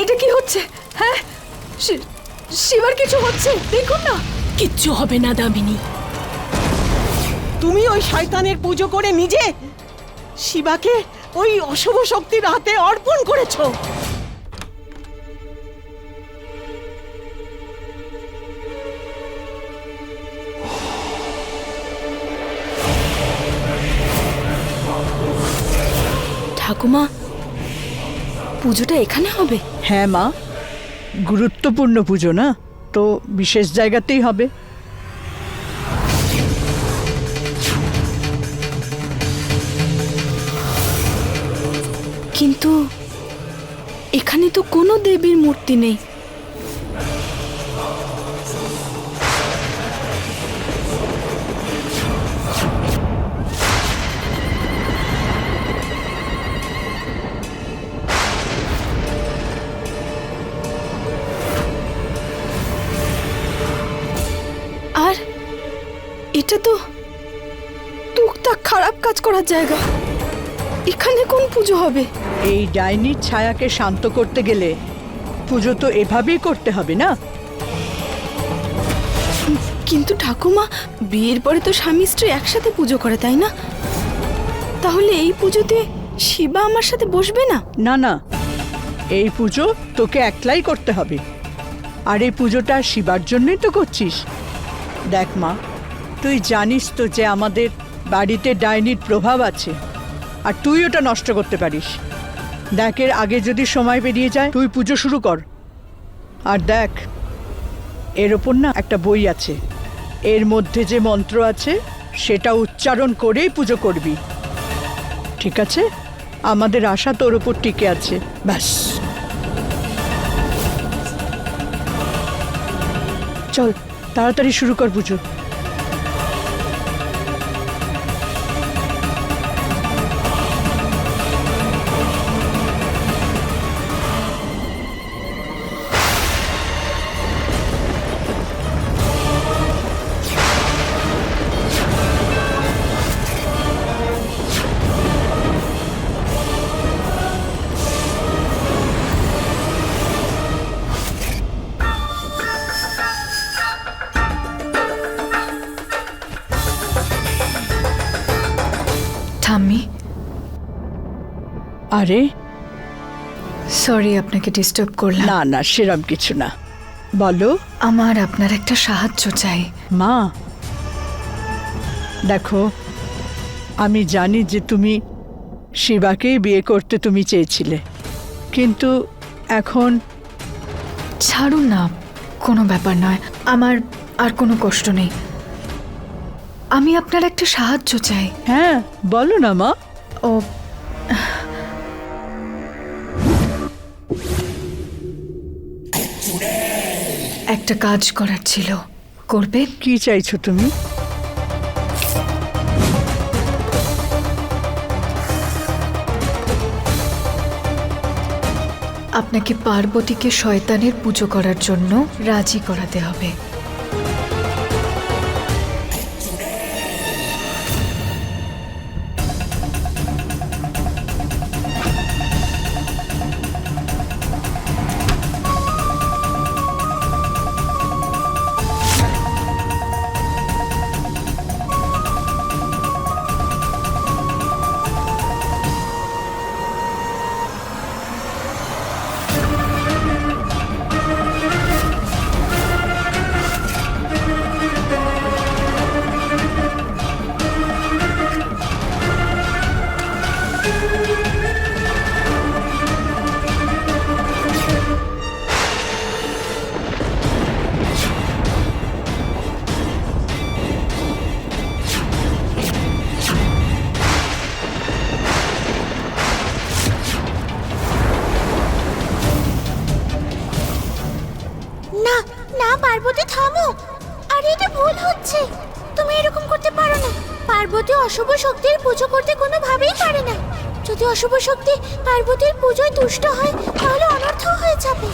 এটা কি হচ্ছে? হ্যাঁ, শিবার কিছু হচ্ছে, দেখুন না। কিচ্ছু হবে না দামিনী। তুমি ওই শয়তানের পুজো করে নিজে শিবাকে ওই অশুভ শক্তির হাতে অর্পণ করেছো। ঠাকুমা, পুজোটা এখানে হবে? হ্যাঁ মা, গুরুত্বপূর্ণ পুজো না, তো বিশেষ জায়গাতেই হবে। কিন্তু এখানে তো কোনো দেবীর মূর্তি নেই। আর এটা তো টুকটাক খারাপ কাজ করার জায়গা। এখানে কোন পুজো হবে? এই ডাইনির ছায়াকে শান্ত করতে গেলে পুজো তো এভাবেই করতে হবে না? কিন্তু ঠাকুমা, বিয়ের পরে তো স্বামী স্ত্রী একসাথে পুজো করে, তাই না? তাহলে এই পুজোতে শিবা আমার সাথে বসবে না? না না, এই পুজো তোকে একলাই করতে হবে। আর এই পুজোটা শিবার জন্যই তো করছিস। দেখ মা, তুই জানিস তো যে আমাদের বাড়িতে ডাইনির প্রভাব আছে, আর তুই ওটা নষ্ট করতে পারিস। দেখ, এর আগে যদি সময় পেরিয়ে যায়, তুই পুজো শুরু কর। আর দেখ, এর ওপর না একটা বই আছে, এর মধ্যে যে মন্ত্র আছে সেটা উচ্চারণ করেই পুজো করবি, ঠিক আছে? আমাদের আশা তোর ওপর টিকে আছে, ব্যাস। চল তাড়াতাড়ি শুরু কর পুজো। ঠাম্মি, আরে সরি আপনাকে ডিস্টার্ব করলাম। না না, সেরম কিছু না, বলো। আমার আপনার একটা সাহায্য চাই। মা দেখো, আমি জানি যে তুমি শিবাকেই বিয়ে করতে তুমি চেয়েছিলে, কিন্তু এখন ছাড়ুন না, কোনো ব্যাপার নয়, আমার আর কোনো কষ্ট নেই। আমি আপনার একটা সাহায্য চাই। হ্যাঁ বলো না মা। ও, একটা কাজ করার ছিল, করবে? কি চাইছো তুমি? আপনাকে পার্বতীকে শয়তানের পুজো করার জন্য রাজি করাতে হবে। না না পার্বতী, থামো। আরে এটা ভুল হচ্ছে, তুমি এরকম করতে পারো না। পার্বতী অশুভ শক্তির পুজো করতে কোনোভাবেই পারে না। যদি অশুভ শক্তি পার্বতীর পুজোয় দুষ্ট হয় তাহলে অনর্থ হয়ে যাবে।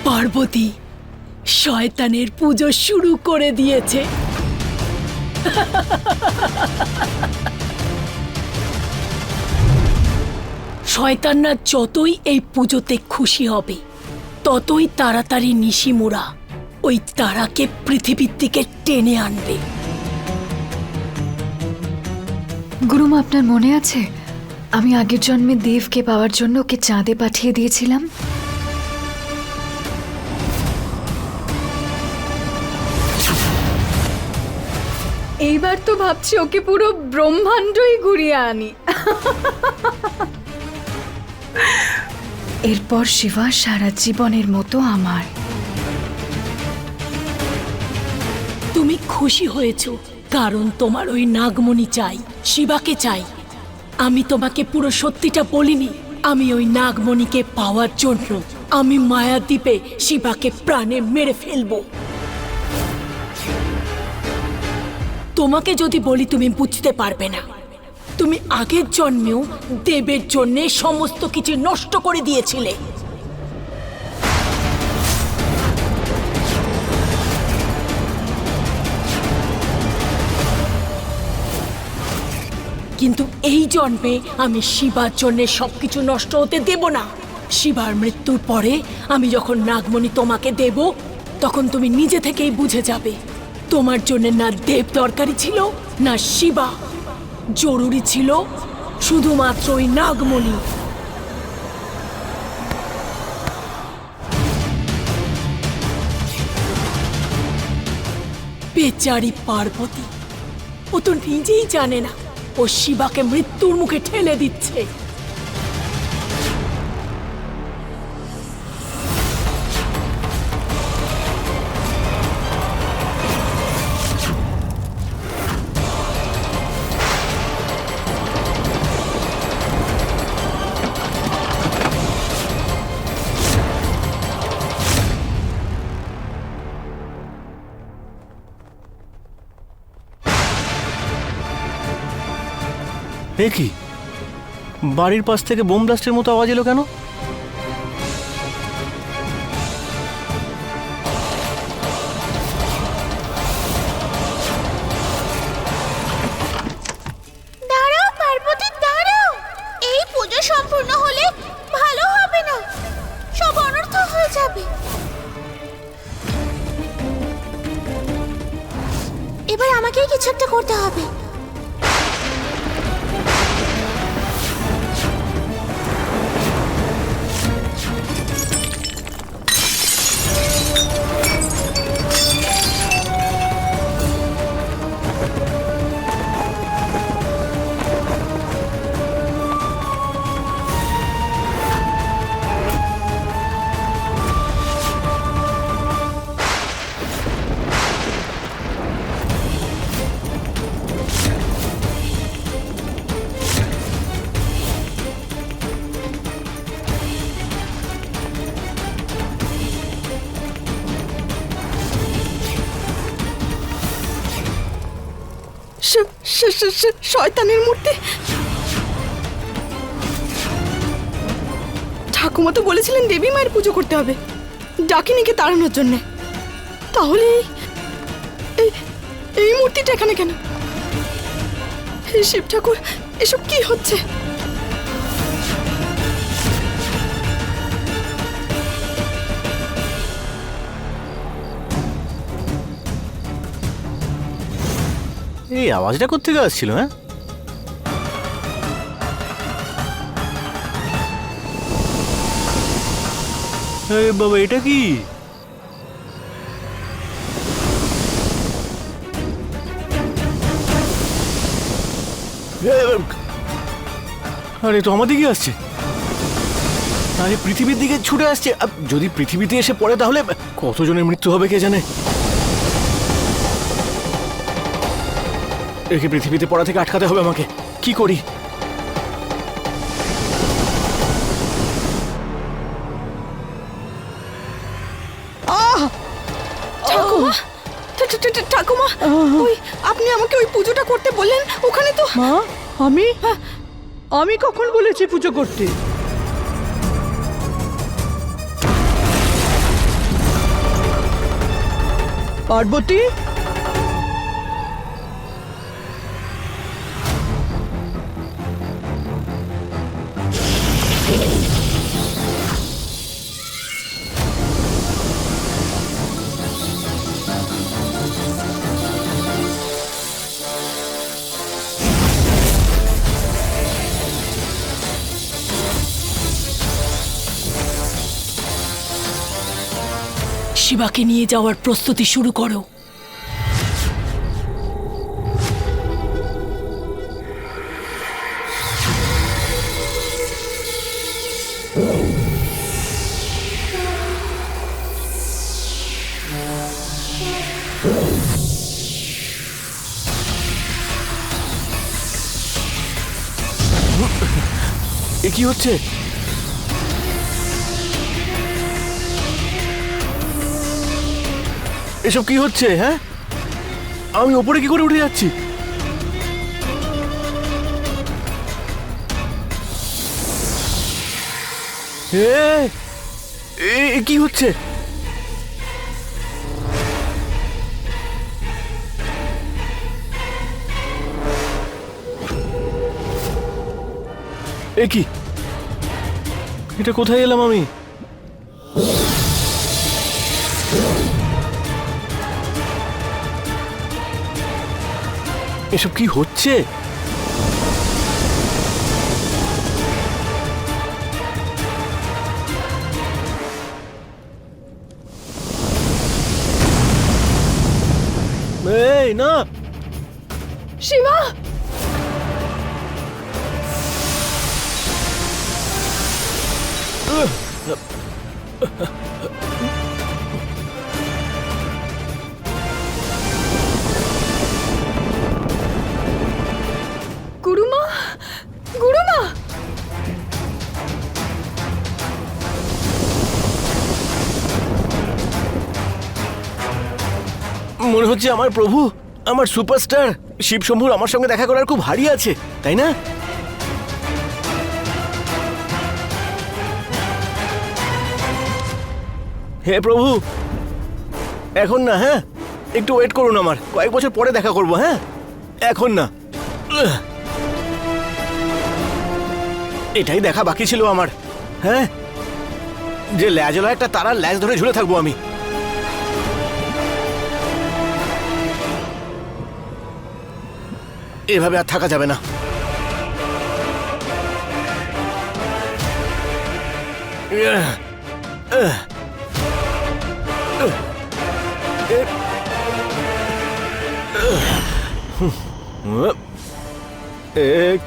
পার্বতী শয়তানের পুজো শুরু করে দিয়েছে। শয়তানরা যতই এই পুজোতে খুশি হবে ততই তাড়াতাড়ি নিশিমুরা ওই তারাকে পৃথিবীর দিকে টেনে আনবে। গুরুমা, আপনার মনে আছে আমি আগের জন্মে দেবকে পাওয়ার জন্য ওকে চাঁদে পাঠিয়ে দিয়েছিলাম? এইবার তো ভাবছি ওকে পুরো ব্রহ্মাণ্ডই ঘুরিয়ে আনি। এরপর শিবা সারা জীবনের মতো আমার। তুমি খুশি হয়েছো কারণ তোমার ওই নাগমণি চাই, শিবাকে চাই। আমি তোমাকে পুরো সত্যিটা বলিনি। আমি ওই নাগমণিকে পাওয়ার জন্য আমি মায়াদ্বীপে শিবাকে প্রাণে মেরে ফেলবো। তোমাকে যদি বলি তুমি বুঝতে পারবে না। তুমি আগের জন্মেও দেবের জন্য সমস্ত কিছু নষ্ট করে দিয়েছিলে। কিন্তু এই জন্মে আমি শিবার জন্য সবকিছু নষ্ট হতে দেব না। শিবার মৃত্যুর পরে আমি যখন নাগমণি তোমাকে দেব তখন তুমি নিজে থেকেই বুঝে যাবে তোমার জন্য না দেব দরকারি ছিল না শিবা, জরুরি ছিল শুধুমাত্র ওই নাগমণি। বেচারি পার্বতী, ও তো নিজেই জানে না ও শিবাকে মৃত্যুর মুখে ঠেলে দিচ্ছে। এ কি, বাড়ির পাশ থেকে বোম ব্লাস্টের মতো আওয়াজ এলো কেন? দাঁড়াও পার্বতী, দাঁড়াও। এই পুজো সম্পূর্ণ হলে ভালো হবে না, সব অনর্থ হয়ে যাবে। এবার আমাকেই কিছু একটা করতে হবে। শয়তানের মূর্তি। ঠাকুমা তো বলেছিলেন দেবী মায়ের পুজো করতে হবে ডাকিনীকে তাড়ানোর জন্য। তাহলে এই মূর্তিটা এখানে কেন? হে শিব ঠাকুর, এসব কি হচ্ছে? এই আওয়াজটা কোত্থেকে আসছিল? হ্যাঁ, আরে বাবা, এটা কি? আরে তো আমার দিকে আসছে। আরে পৃথিবীর দিকে ছুটে আসছে। যদি পৃথিবীতে এসে পড়ে তাহলে কতজনের মৃত্যু হবে কে জানে। একে পৃথিবীতে পড়া থেকে আটকাতে হবে আমাকে। কি করি? ঠাকুমা, ঠাকুমা, ওই আপনি আমাকে ওই পুজোটা করতে বললেন, ওখানে তো মা, আমি কখন বলেছি পুজো করতে? পার্বতী, শিবাকে নিয়ে যাওয়ার প্রস্তুতি শুরু করো। এ কি হচ্ছে? এসব কি হচ্ছে? হ্যাঁ, আমি ওপরে কি করে উঠে যাচ্ছি? কি হচ্ছে? এ কি? এটা কোথায় এলাম আমি? এসব কি হচ্ছে? এই না, শিবা! গুরুমা, গুরুমা! মনে হচ্ছে আমার প্রভু, আমার সুপারস্টার শিব শম্ভুর আমার সঙ্গে দেখা করার খুব হাড়ি আছে, তাই না? হে প্রভু, এখন না, হ্যাঁ, একটু ওয়েট করুন, আমার কয়েক বছর পরে দেখা করবো, হ্যাঁ, এখন না। এটাই দেখা বাকি ছিল আমার, হ্যাঁ, যে ল্যাজলা একটা তারার ল্যাজ ধরে ঝুলে থাকবো আমি। এভাবে আর থাকা যাবে না।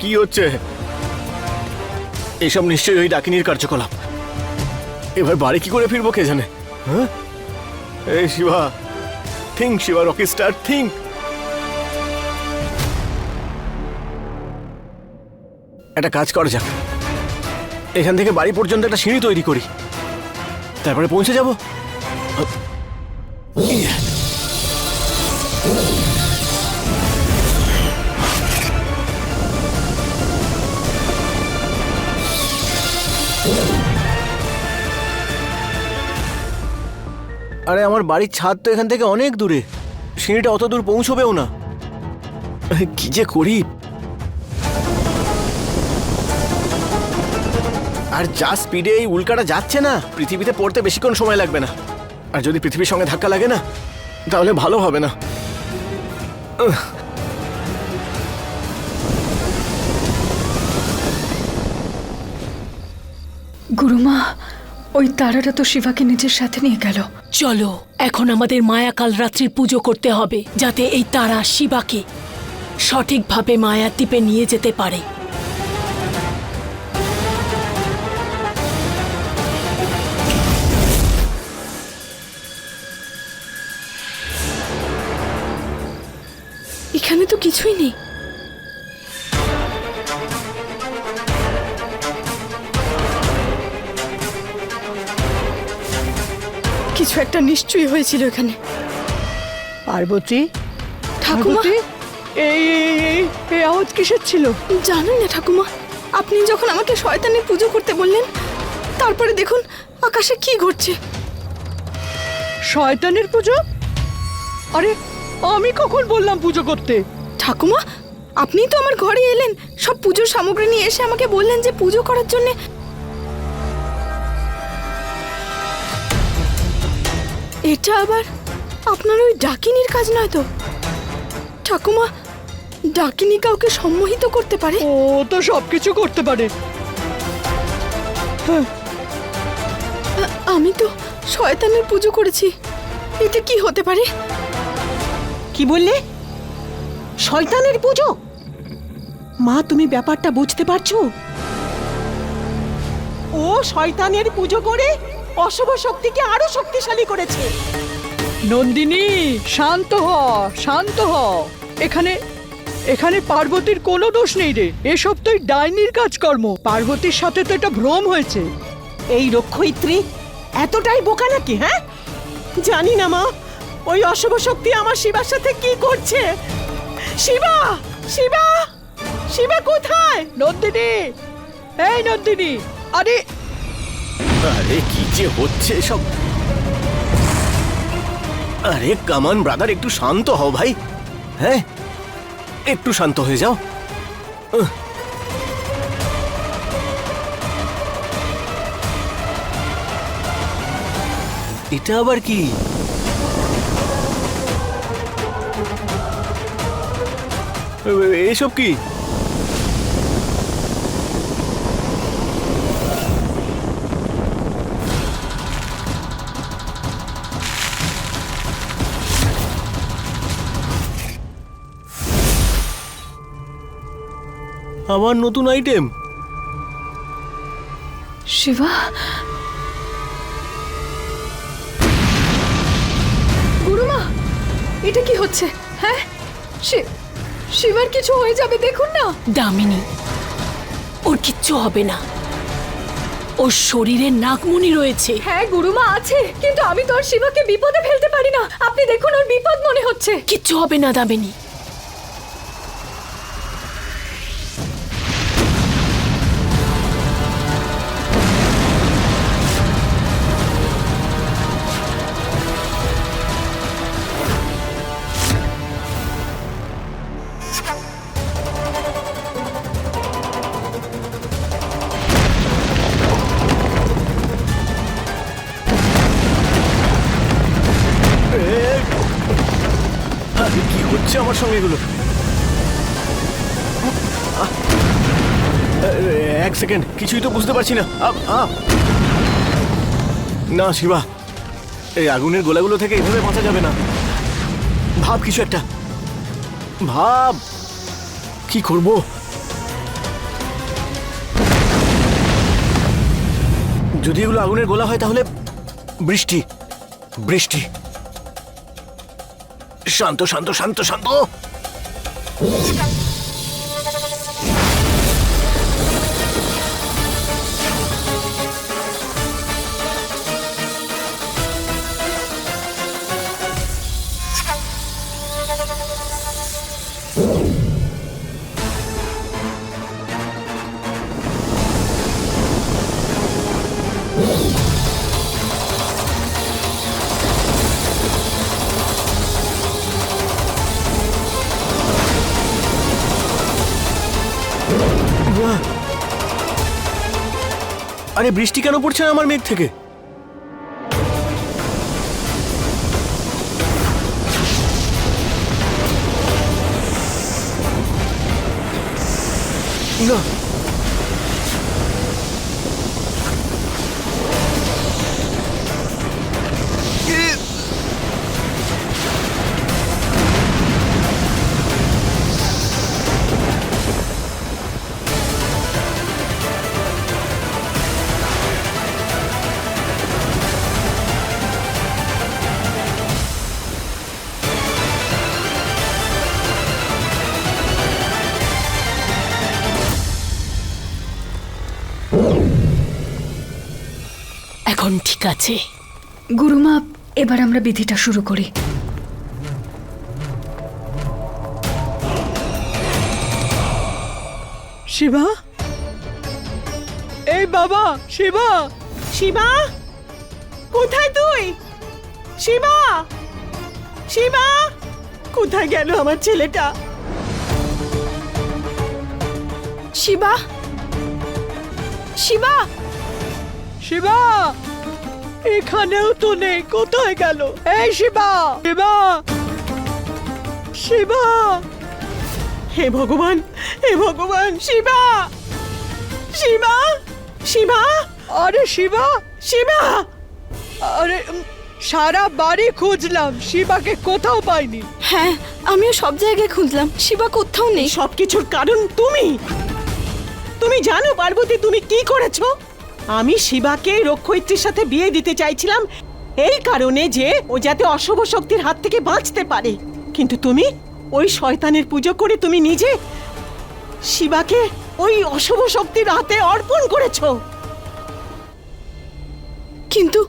কি হচ্ছে? এসব নিশ্চয়ই ওই ডাকিনীর কার্যকলাপ। এবার বাড়ি কি করে ফিরবো কে জানে। হ্যাঁ, এই Shiva, think Shiva, Rocky star, think. একটা কাজ করা যাক, এখান থেকে বাড়ি পর্যন্ত একটা সিঁড়ি তৈরি করি, তারপরে পৌঁছে যাব। আরে আমার বাড়ির ছাদ তো এখান থেকে অনেক দূরে, সিঁড়িটা অত দূর পৌঁছবেও না। কি যে করি। আর যা স্পিডে এই উল্কাটা যাচ্ছে না, পৃথিবীতে পড়তে বেশিক্ষণ সময় লাগবে না। আর যদি পৃথিবীর সঙ্গে ধাক্কা লাগে না, তাহলে ভালো হবে না। গুরুমা, ওই তারাটা তো শিবাকে নিজের সাথে নিয়ে গেল। চলো, এখন আমাদের মায়া কাল রাত্রির পুজো করতে হবে, যাতে এই তারা শিবাকে সঠিকভাবে মায়ার দ্বীপে নিয়ে যেতে পারে। এখানে তো কিছুই নেই। কিছু একটা নিশ্চয়ই হয়েছিল এখানে। পার্বতী, ঠাকুমা, পার্বতী, এই এই এই এই আওয়াজ কিসের ছিল? জানেন না ঠাকুমা, আপনি যখন আমাকে শয়তানের পুজো করতে বললেন, তারপরে দেখুন আকাশে কি ঘটছে। শয়তানের পুজো? আরে আমি কখন বললাম পুজো করতে? ঠাকুমা, আপনিই তো আমার ঘরে এলেন, সব পুজোর সামগ্রী নিয়ে এসে আমাকে বললেন যে পুজো করার জন্য। এটা আবার আপনার ওই ডাকিনীর কাজ নয় তো? ঠাকুমা, ডাকিনী কাউকে সম্মোহিত করতে পারে? ও তো সবকিছু করতে পারে। আমি তো শয়তানের পুজো করেছি, এটা কি হতে পারে? কি বললে? শয়তানের পুজো? মা, তুমি ব্যাপারটা বুঝতে পারছো? ও শয়তানের পুজো করে অশুভ শক্তিকে আরো শক্তিশালী করেছে। নন্দিনী, শান্ত হ, শান্ত হ। এখানে এখানে পার্বতীর কোনো দোষ নেই রে। এসব তো ডাইনির কাজকর্ম। পার্বতীর সাথে তো এটা ভ্রম হয়েছে। এই রক্ষয়িত্রী এতটাই বোকা নাকি? হ্যাঁ, জানি না মা, ওই অশুভ শক্তি আমার শিবার সাথে কি করছে। শিবা, শিবা, শিবা কোথায়? নন্দিনী, এই নন্দিনী, আরে আরে কি যে হচ্ছে সব! আরে কামান ব্রাদার, একটু শান্ত হও ভাই। হ্যাঁ, একটু শান্ত হয়ে যাও। এটা আবার কি? এসব কি? আমার নতুন আইটেম। শিবা, গুরুমা, এটা কি হচ্ছে? হ্যাঁ, শিবার কিছু হয়ে যাবে, দেখুন না। দামিনী, ওর কিচ্ছু হবে না। ওর শরীরে নাগমণি রয়েছে। হ্যাঁ গুরুমা, আছে, কিন্তু আমি তো আর শিবাকে বিপদে ফেলতে পারি না। আপনি দেখুন, ওর বিপদ মনে হচ্ছে। কিচ্ছু হবে না দামিনী। আরে কি হচ্ছে আমার সঙ্গে এগুলো? এক সেকেন্ড, কিছুই তো বুঝতে পারছি না। না শিবা, এই আগুনের গোলাগুলো থেকে এভাবে বাঁচা যাবে না। ভাব কিছু একটা, ভাব কি করব। যদি এগুলো আগুনের গোলা হয় তাহলে বৃষ্টি, বৃষ্টি। শান্ত শান্ত শান্ত শান্ত। আরে বৃষ্টি কেন পড়ছে না আমার মেঘ থেকে? না, এখন ঠিক আছে। গুরুমা, এবার আমরা বিধিটা শুরু করি। শিবা, এই বাবা, শিবা, শিবা, কোথায় তুই? শিবা, শিবা কোথায় গেল আমার ছেলেটা? শিবা, শিবা, শিবা এখানেও তো নেই, কোথায় গেল? এই শিবা, শিবা, শিবা! হে ভগবান, হে ভগবান! শিবা, শিবা, শিবা, আরে শিবা, শিবা! আরে সারা বাড়ি খুঁজলাম, শিবাকে কোথাও পাইনি। হ্যাঁ আমিও সব জায়গায় খুঁজলাম, শিবা কোথাও নেই। সব কিছুর কারণ তুমি। তুমি জানো পার্বতী তুমি কি করেছো? আমি শিবাকে রক্ষয়িত্রীর সাথে বিয়ে দিতে চাইছিলাম এই কারণে যে ও যাতে অশুভ শক্তির হাত থেকে বাঁচতে পারে, কিন্তু তুমি ওই শয়তানের পুজো করে তুমি নিজে শিবাকে ওই অশুভ শক্তির হাতে অর্পণ করেছো। কিন্তু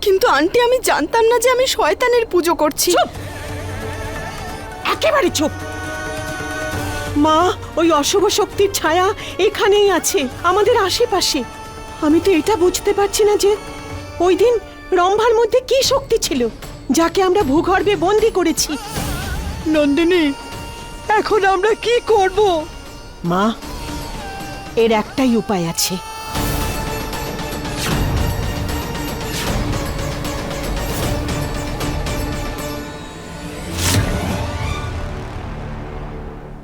কিন্তু আন্টি আমি জানতাম না যে আমি শয়তানের পুজো করছি। চুপ, একেবারে চুপ। মা, ওই অশুভ শক্তির ছায়া এখানেই আছে, আমাদের আশেপাশে। আমি তো এটা বুঝতে পারছি না যে ওই দিন রম্ভার মধ্যে কি শক্তি ছিল যাকে আমরা ভূগর্ভে বন্দি করেছি। নন্দিনী, এখন আমরা কি করব? মা, এর একটাই উপায় আছে।